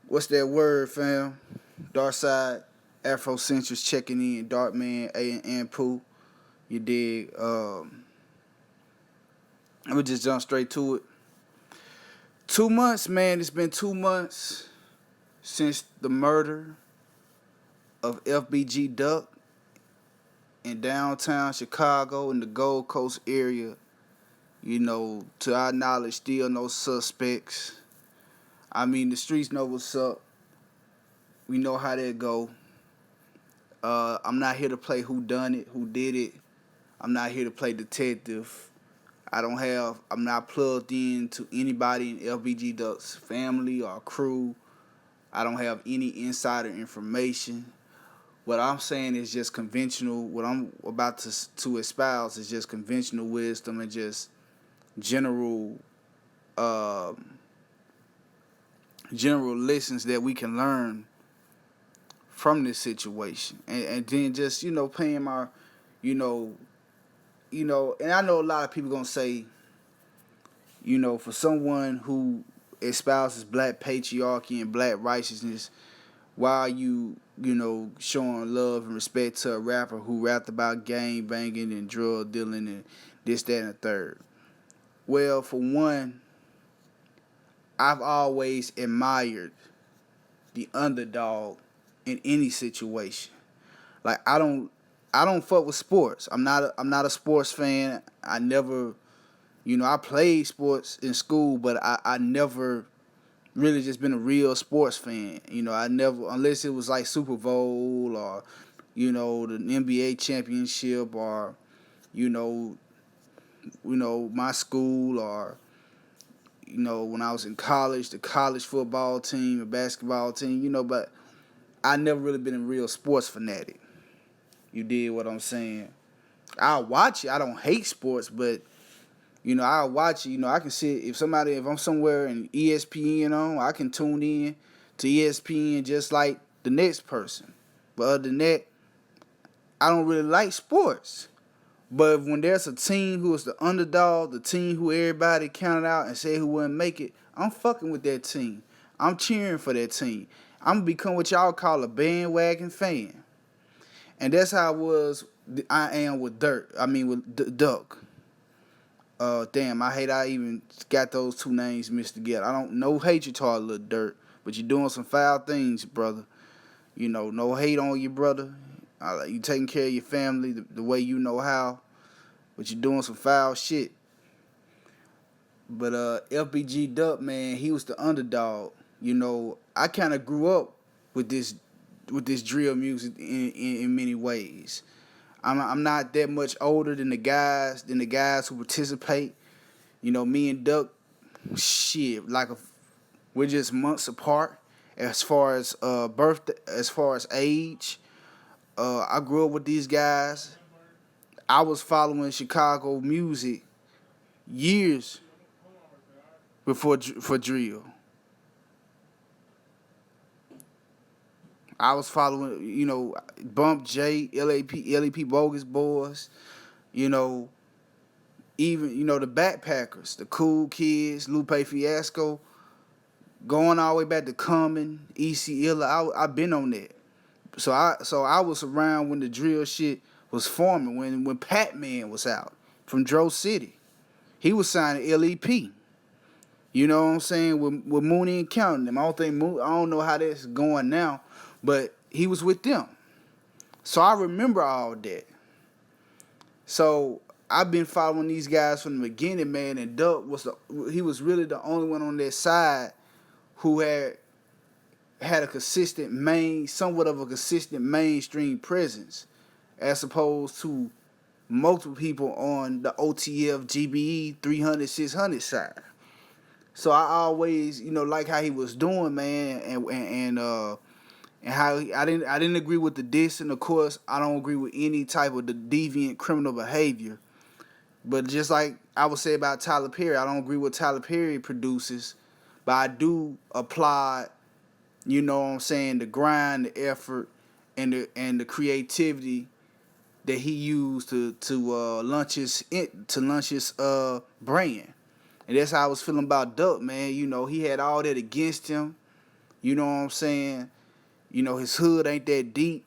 What's that word, fam? Dark side, Afrocentrics checking in, Dark Man, and Pooh. You dig? Let me just jump straight to it. 2 months, man. It's been 2 months since the murder of FBG Duck in downtown Chicago in the Gold Coast area. To our knowledge, still no suspects. I mean, the streets know what's up. We know how that go. I'm not here to play who done it, who did it. I'm not here to play detective. I'm not plugged in to anybody in FBG Duck's family or crew. I don't have any insider information. What I'm saying is just conventional. What I'm about to espouse is just conventional wisdom and just general um, general lessons that we can learn from this situation, and then just paying my you know and I know a lot of people gonna say for someone who espouses black patriarchy and black righteousness, why are you showing love and respect to a rapper who rapped about gang banging and drug dealing and this, that, and the third? Well, for one, I've always admired the underdog in any situation. Like I don't fuck with sports. I'm not a sports fan. I never I played sports in school, but I never really just been a real sports fan. I never, unless it was like Super Bowl or the NBA championship or you know my school or when I was in college, the college football team, the basketball team, but I never really been a real sports fanatic. You did what I'm saying. I'll watch it. I don't hate sports, but I'll watch it. I can see if I'm somewhere and ESPN on, I can tune in to ESPN just like the next person. But other than that, I don't really like sports. But when there's a team who is the underdog, the team who everybody counted out and said who wouldn't make it, I'm fucking with that team. I'm cheering for that team. I'm gonna become what y'all call a bandwagon fan. And that's how I am with Dirt. I mean with Duck. Damn, I hate I even got those two names mixed together. I don't no hatred toward Lil Dirt, but you're doing some foul things, brother. No hate on you, brother. You taking care of your family the way you know how, but you're doing some foul shit. But FBG Duck, man, he was the underdog. I kind of grew up with this drill music in many ways. I'm not that much older than the guys who participate. Me and Duck, shit, we're just months apart as far as as far as age. I grew up with these guys. I was following Chicago music years before for drill. I was following, Bump J, LAP Bogus Boys, you know, even the Backpackers, the Cool Kids, Lupe Fiasco, going all the way back to Common, EC Illa. I've been on that. So I was around when the drill shit was forming, when Pat Man was out from Dro City. He was signed to LEP. You know what I'm saying? With Mooney and counting them. I don't know how that's going now, but he was with them. So I remember all that. So I've been following these guys from the beginning, man, and Duck he was really the only one on that side who had somewhat of a consistent mainstream presence, as opposed to multiple people on the OTF GBE 300 600 side. So I always, like how he was doing, man, and how I didn't agree with the diss, and of course I don't agree with any type of the deviant criminal behavior. But just like I would say about Tyler Perry, I don't agree with Tyler Perry produces, but I do applaud, what I'm saying, the grind, the effort, and the creativity that he used to launch his brand. And that's how I was feeling about Duck, man. He had all that against him. You know what I'm saying? You know, his hood ain't that deep.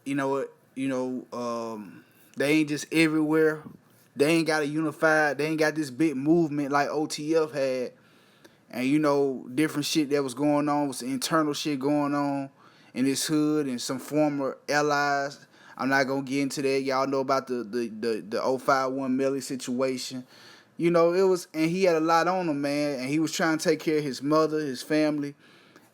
You know what? They ain't just everywhere. They ain't got a unified. They ain't got this big movement like OTF had. And different shit that was going on, was internal shit going on in his hood and some former allies. I'm not gonna get into that. Y'all know about the 051 Melly situation. It was, and he had a lot on him, man, and he was trying to take care of his mother, his family,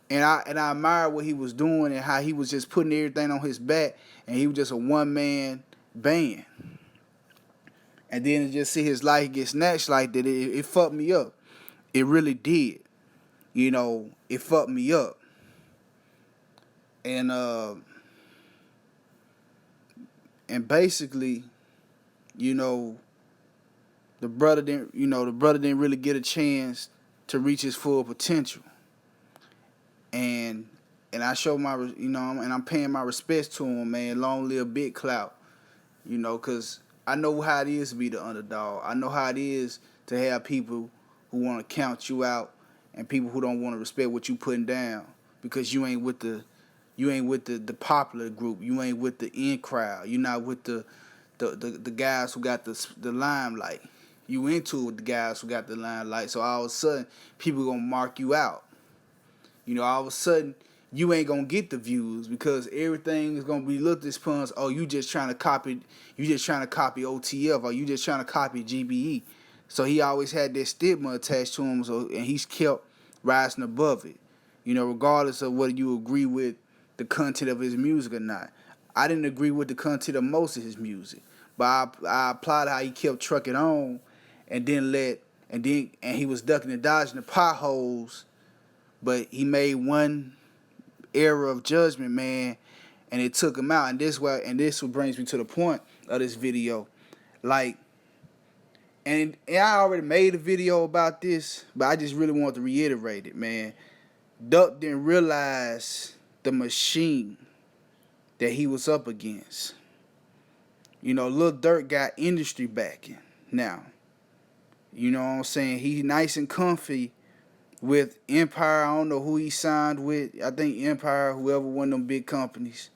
and I admire what he was doing and how he was just putting everything on his back, and he was just a one man band. And then to just see his life get snatched like that, it fucked me up. It really did. It fucked me up. And basically, the brother didn't really get a chance to reach his full potential. And I show my, and I'm paying my respects to him, man. Long live Big Clout, cause I know how it is to be the underdog. I know how it is to have people who want to count you out and people who don't want to respect what you putting down because you ain't with the popular group. You ain't with the in crowd. You're not with the guys who got the limelight. You into it with the guys who got the limelight. So all of a sudden, people gonna mark you out. All of a sudden, you ain't gonna get the views because everything is gonna be looked at as, oh, you just trying to copy OTF, or you just trying to copy GBE. So he always had that stigma attached to him, and he's kept rising above it. Regardless of whether you agree with the content of his music or not. I didn't agree with the content of most of his music, but I applaud how he kept trucking on, and he was ducking and dodging the potholes, but he made one error of judgment, man, and it took him out. And this what brings me to the point of this video, like. And I already made a video about this, but I just really want to reiterate it, man. Duck didn't realize the machine that he was up against. Lil Durk got industry backing now. You know what I'm saying? He's nice and comfy with Empire. I don't know who he signed with. I think Empire, whoever, one of them big companies.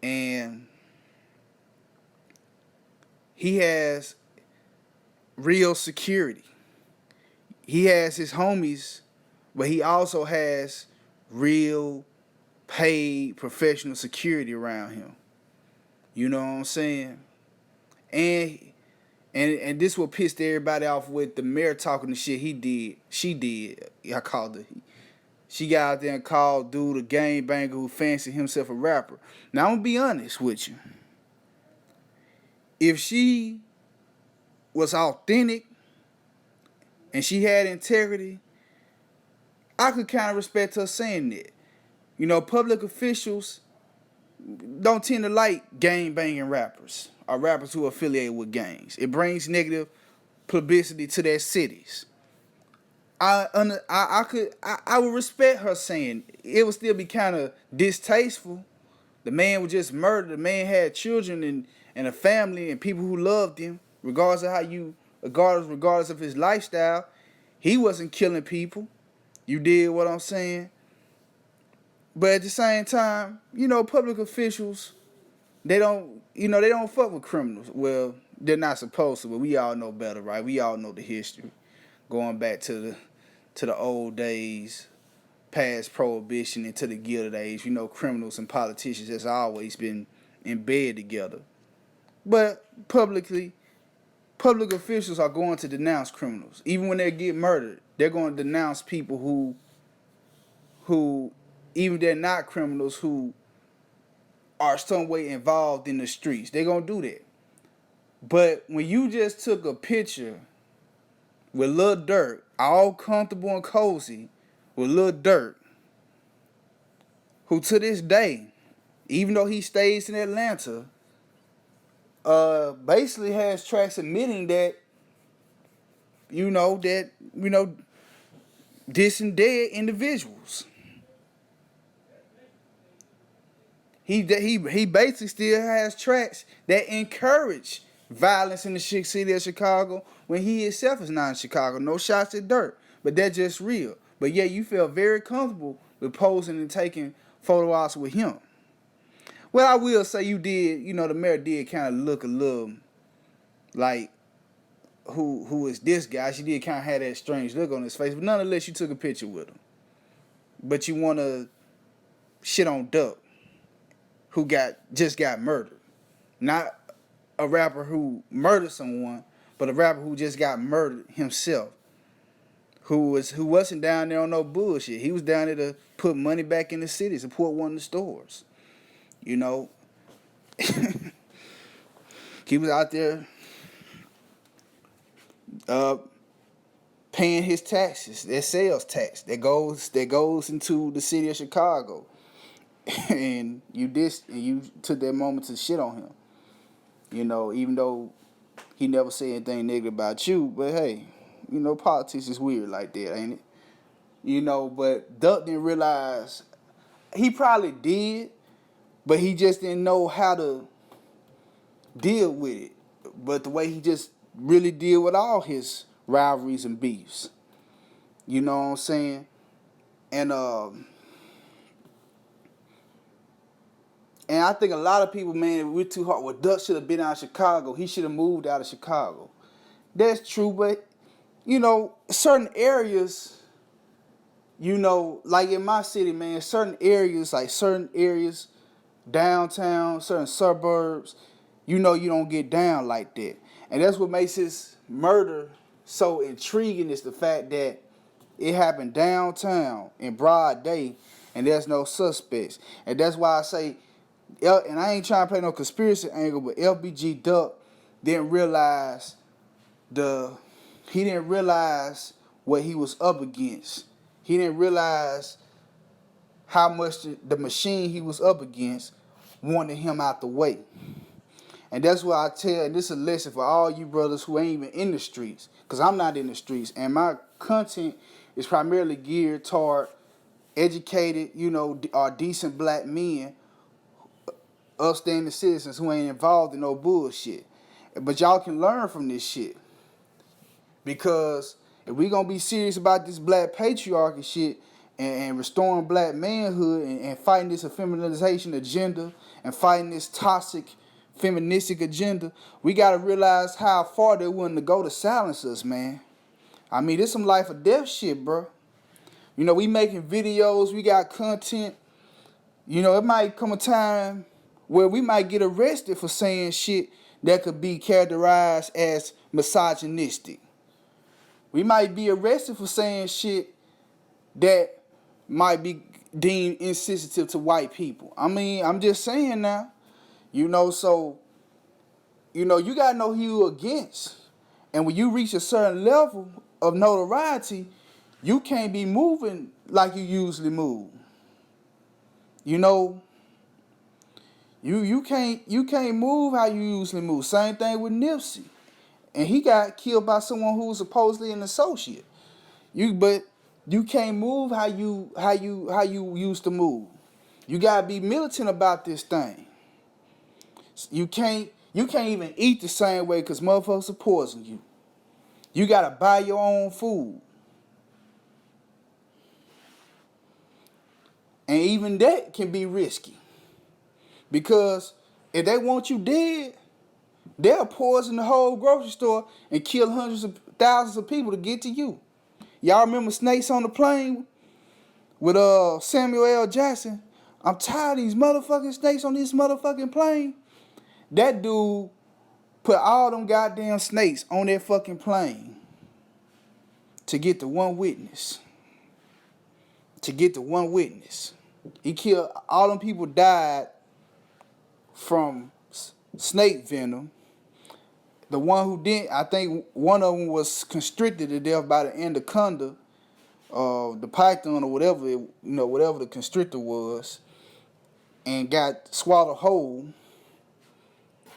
And he has real security. He has his homies, but he also has real paid professional security around him. You know what I'm saying? And this what pissed everybody off with the mayor talking the shit she did. I called her. She got out there and called dude a gangbanger who fancied himself a rapper. Now I'm gonna be honest with you. If she was authentic and she had integrity, I could kind of respect her saying that. Public officials don't tend to like gang banging rappers or rappers who are affiliated with gangs. It brings negative publicity to their cities. I would respect her saying it would still be kind of distasteful. The man was just murdered. The man had children and a family and people who loved him, regardless of his lifestyle. He wasn't killing people. You did what I'm saying? But at the same time, public officials, they don't fuck with criminals. Well, they're not supposed to, but we all know better, right? We all know the history. Going back to the old days, past prohibition into the Gilded Age, criminals and politicians has always been in bed together. But public officials are going to denounce criminals. Even when they get murdered, they're going to denounce people who even they're not criminals, who are some way involved in the streets. They're going to do that. But when you just took a picture with Lil Durk, all comfortable and cozy with Lil Durk, who to this day, even though he stays in Atlanta, basically has tracks admitting that, dissing dead individuals. He basically still has tracks that encourage violence in the city of Chicago when he himself is not in Chicago. No shots at Durk, but that's just real. But yeah, you felt very comfortable with posing and taking photo ops with him. Well, I will say you did, the mayor did kind of look a little like who is this guy? She did kind of have that strange look on his face, but nonetheless, you took a picture with him. But you want to shit on Duck, who just got murdered, not a rapper who murdered someone, but a rapper who just got murdered himself. Who wasn't down there on no bullshit. He was down there to put money back in the city, support one of the stores. You know, he was out there paying his taxes, their sales tax that goes into the city of Chicago. And you took that moment to shit on him. Even though he never said anything negative about you, but hey, politics is weird like that, ain't it? But Duck didn't realize, he probably did, but he just didn't know how to deal with it. But the way he just really deal with all his rivalries and beefs. You know what I'm saying? And I think a lot of people, man, we're too hard. Well, Duck should have been out of Chicago. He should have moved out of Chicago. That's true, but, certain areas, like in my city, man, certain areas, downtown, certain suburbs, you don't get down like that. And that's what makes this murder so intriguing, is the fact that it happened downtown in broad day and there's no suspects. And that's why I say, and I ain't trying to play no conspiracy angle, but FBG Duck didn't realize what he was up against. He didn't realize how much the machine he was up against wanted him out the way. And that's what I tell, and this is a lesson for all you brothers who ain't even in the streets, because I'm not in the streets, and my content is primarily geared toward educated, or decent black men, upstanding citizens who ain't involved in no bullshit. But y'all can learn from this shit. Because if we gonna be serious about this black patriarchy shit and restoring black manhood and fighting this effeminization agenda and fighting this toxic feministic agenda, we gotta realize how far they're willing to go to silence us, man. I mean, this some life or death shit, bro. We making videos, we got content. It might come a time where we might get arrested for saying shit that could be characterized as misogynistic. We might be arrested for saying shit that might be deemed insensitive to white people. I mean, I'm just saying now. So, you gotta know who you against. And when you reach a certain level of notoriety, you can't be moving like you usually move. You can't move how you usually move. Same thing with Nipsey. And he got killed by someone who was supposedly an associate. But you can't move how you used to move. You gotta be militant about this thing. You can't even eat the same way because motherfuckers are poisoning you. You gotta buy your own food. And even that can be risky. Because if they want you dead, they'll poison the whole grocery store and kill hundreds of thousands of people to get to you. Y'all remember Snakes on the Plane with Samuel L. Jackson? I'm tired of these motherfucking snakes on this motherfucking plane. That dude put all them goddamn snakes on that fucking plane to get the one witness. He killed, all them people died from snake venom. The one who didn't, I think one of them was constricted to death by the anaconda, the python or whatever, whatever the constrictor was, and got swallowed whole.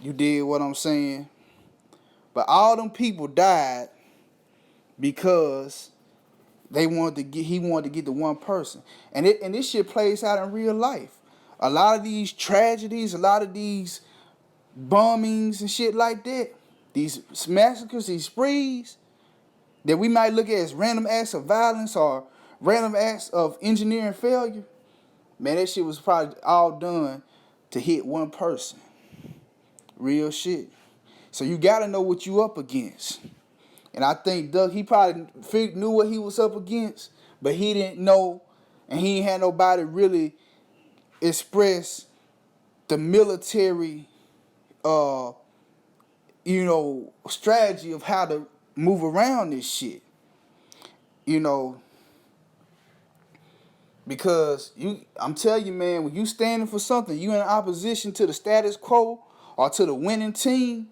You did what I'm saying? But all them people died because he wanted to get the one person. And this shit plays out in real life. A lot of these tragedies, a lot of these bombings and shit like that, these massacres, these sprees that we might look at as random acts of violence or random acts of engineering failure, man, that shit was probably all done to hit one person. Real shit. So you gotta know what you up against. And I think Doug, he probably knew what he was up against, but he didn't know, and he ain't had nobody really express the military, uh, strategy of how to move around this shit. You know, because I'm telling you, man, when you standing for something, you in opposition to the status quo or to the winning team,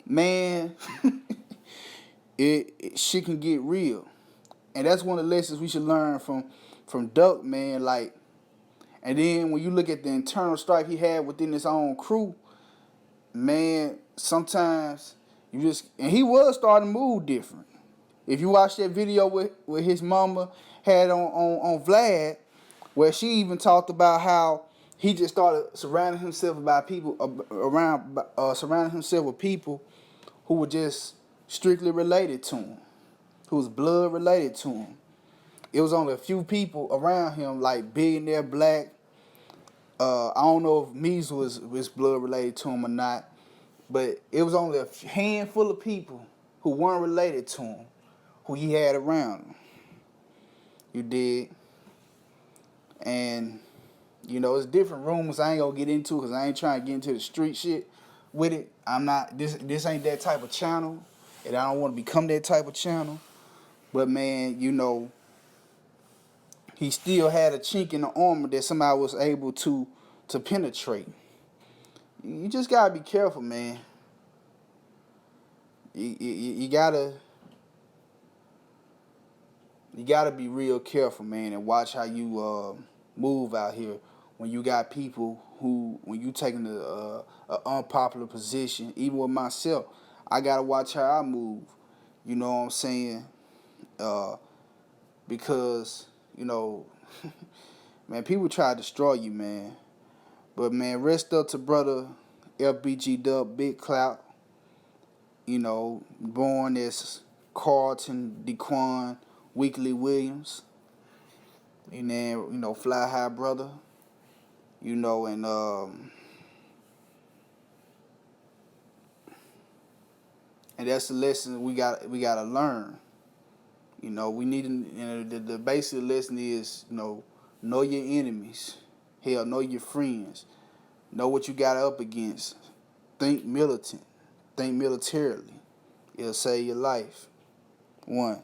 man, it shit can get real. And that's one of the lessons we should learn from Duck, man. Like, and then when you look at the internal strife he had within his own crew, man, sometimes and he was starting to move different. If you watch that video with his mama had on Vlad, where she even talked about how he just started surrounding himself surrounding himself with people who were just strictly related to him, who was blood related to him. It was only a few people around him, like Billionaire Black. I don't know if Mees was blood related to him or not, but it was only a handful of people who weren't related to him, who he had around him. You did. And, it's different rumors I ain't gonna get into because I ain't trying to get into the street shit with it. I'm not, this ain't that type of channel, and I don't want to become that type of channel. But, man, he still had a chink in the armor that somebody was able to penetrate. You just gotta be careful, man. You gotta be real careful, man, and watch how you move out here when you got people when you taking a unpopular position. Even with myself, I gotta watch how I move. You know what I'm saying? Because man, people try to destroy you, man. But, man, rest up to brother FBG Dub Big Clout. Born as Carlton DeQuan Weekly Williams. And then, Fly High Brother. And that's the lesson we gotta learn. We need the basic lesson is, know your enemies. Hell, know your friends. Know what you got up against. Think militant. Think militarily. It'll save your life. 1.